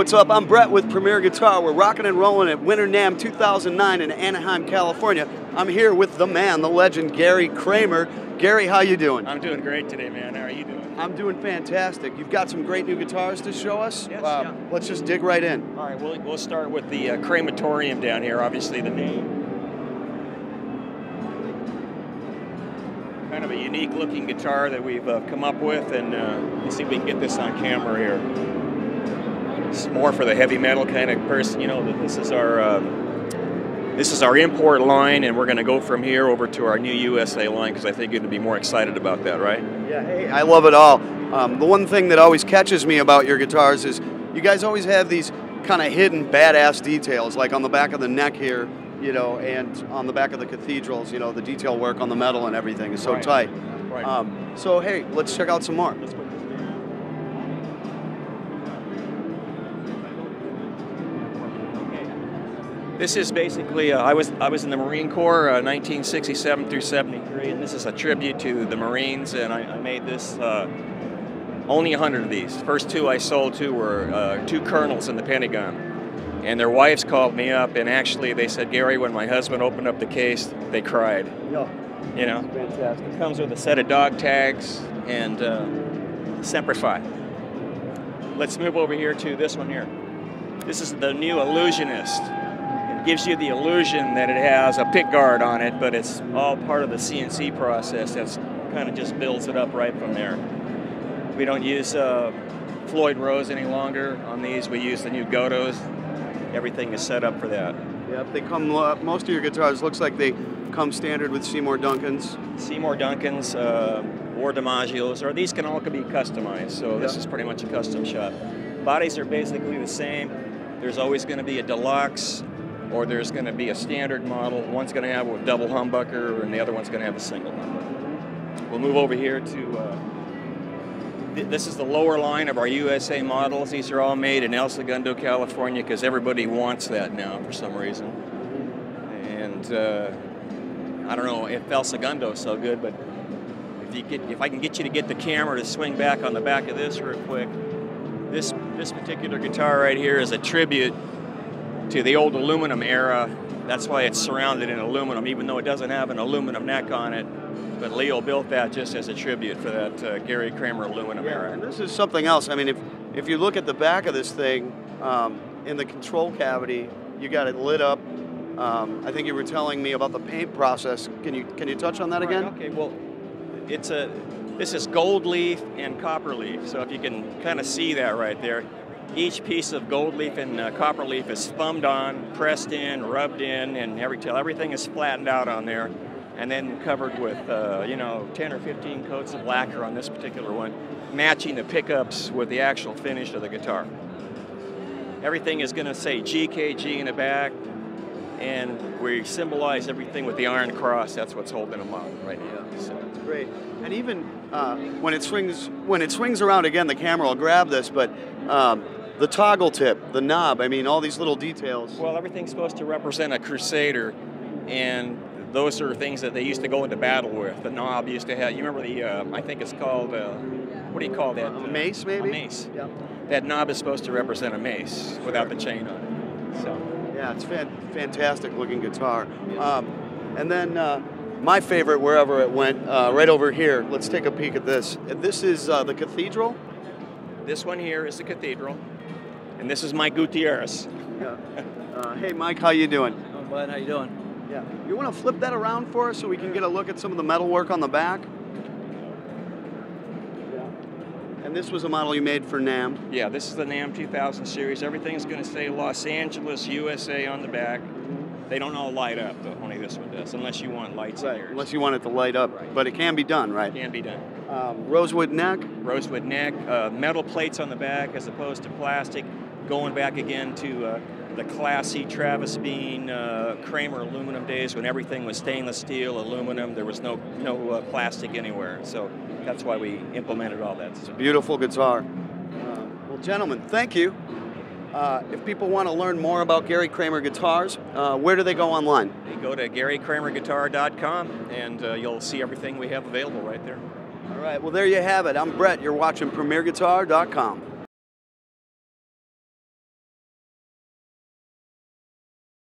what's up? I'm Brett with Premier Guitar. We're rocking and rolling at Winter NAMM 2009 in Anaheim, California. I'm here with the man, the legend, Gary Kramer. Gary, how you doing? I'm doing great today, man. How are you doing? I'm doing fantastic. You've got some great new guitars to show us. Yes, yeah. Let's just dig right in. All right, we'll start with the Crematorium down here, obviously the name. Kind of a unique looking guitar that we've come up with, and let's see if we can get this on camera here. It's more for the heavy metal kind of person, you know. This is our import line, and we're going to go from here over to our new USA line because I think you're going to be more excited about that, right? Yeah, hey, I love it all. The one thing that always catches me about your guitars is you guys always have these kind of hidden badass details, like on the back of the neck here, you know, and on the back of the Cathedrals, you know, the detail work on the metal and everything is so tight. Right. So, hey, let's check out some more. Let's put this down. This is basically, I was in the Marine Corps 1967 through 73, and this is a tribute to the Marines, and I made this, only 100 of these. First two I sold to were two colonels in the Pentagon, and their wives called me up, and actually they said, Gary, when my husband opened up the case, they cried. Yeah. You know? Fantastic. It comes with a set of dog tags and Semper Fi. Let's move over here to this one here. This is the new Illusionist. Gives you the illusion that it has a pick guard on it, but it's all part of the CNC process. That's kind of just builds it up right from there. We don't use Floyd Rose any longer on these. We use the new Godos. Everything is set up for that. Yep, they come. Most of your guitars looks like they come standard with Seymour Duncans. Seymour Duncans or DiMaggios, or these can all be customized. So this is pretty much a custom shop. Bodies are basically the same. There's always going to be a deluxe, or there's going to be a standard model. One's going to have a double humbucker, and the other one's going to have a single humbucker. We'll move over here to, this is the lower line of our USA models. These are all made in El Segundo, California, because everybody wants that now for some reason. And I don't know if El Segundo is so good, but if I can get you to get the camera to swing back on the back of this real quick, this particular guitar right here is a tribute to the old aluminum era. That's why it's surrounded in aluminum, even though it doesn't have an aluminum neck on it. But Leo built that just as a tribute for that Gary Kramer aluminum era. And this is something else. I mean, if you look at the back of this thing, in the control cavity, you got it lit up. I think you were telling me about the paint process. Can you touch on that again? Okay. Well, this is gold leaf and copper leaf. So if you can kind of see that right there. Each piece of gold leaf and copper leaf is thumbed on, pressed in, rubbed in, and everything is flattened out on there, and then covered with, you know, 10 or 15 coats of lacquer on this particular one, matching the pickups with the actual finish of the guitar. Everything is going to say GKG in the back, and we symbolize everything with the Iron Cross. That's what's holding them up right now. So that's great. And even when it swings around again, the camera will grab this, but the toggle tip, the knob, I mean, all these little details. Well, everything's supposed to represent a crusader, and those are things that they used to go into battle with. The knob used to have, you remember the, I think it's called, what do you call that? A mace, maybe? A mace. Yeah. That knob is supposed to represent a mace without the chain on it. So. Yeah, it's fantastic looking guitar. And then my favorite, wherever it went, right over here. Let's take a peek at this. This is the Cathedral. This one here is the Cathedral. And this is Mike Gutierrez. Yeah. Hey, Mike, how you doing? I'm glad. How you doing? Yeah. You want to flip that around for us so we can get a look at some of the metal work on the back? Yeah. And this was a model you made for NAMM? Yeah, this is the NAMM 2000 series. Everything's going to say Los Angeles, USA on the back. They don't all light up, though. Only this one does, unless you want lights in yours. Unless you want it to light up. Right. But it can be done, right? It can be done. Rosewood neck? Rosewood neck. Metal plates on the back as opposed to plastic. Going back again to the classy Travis Bean, Kramer aluminum days when everything was stainless steel, aluminum. There was no plastic anywhere. So that's why we implemented all that. It's a beautiful guitar. Well, gentlemen, thank you. If people want to learn more about Gary Kramer guitars, where do they go online? They go to GaryKramerGuitar.com, and you'll see everything we have available right there. All right, well, there you have it. I'm Brett. You're watching PremierGuitar.com.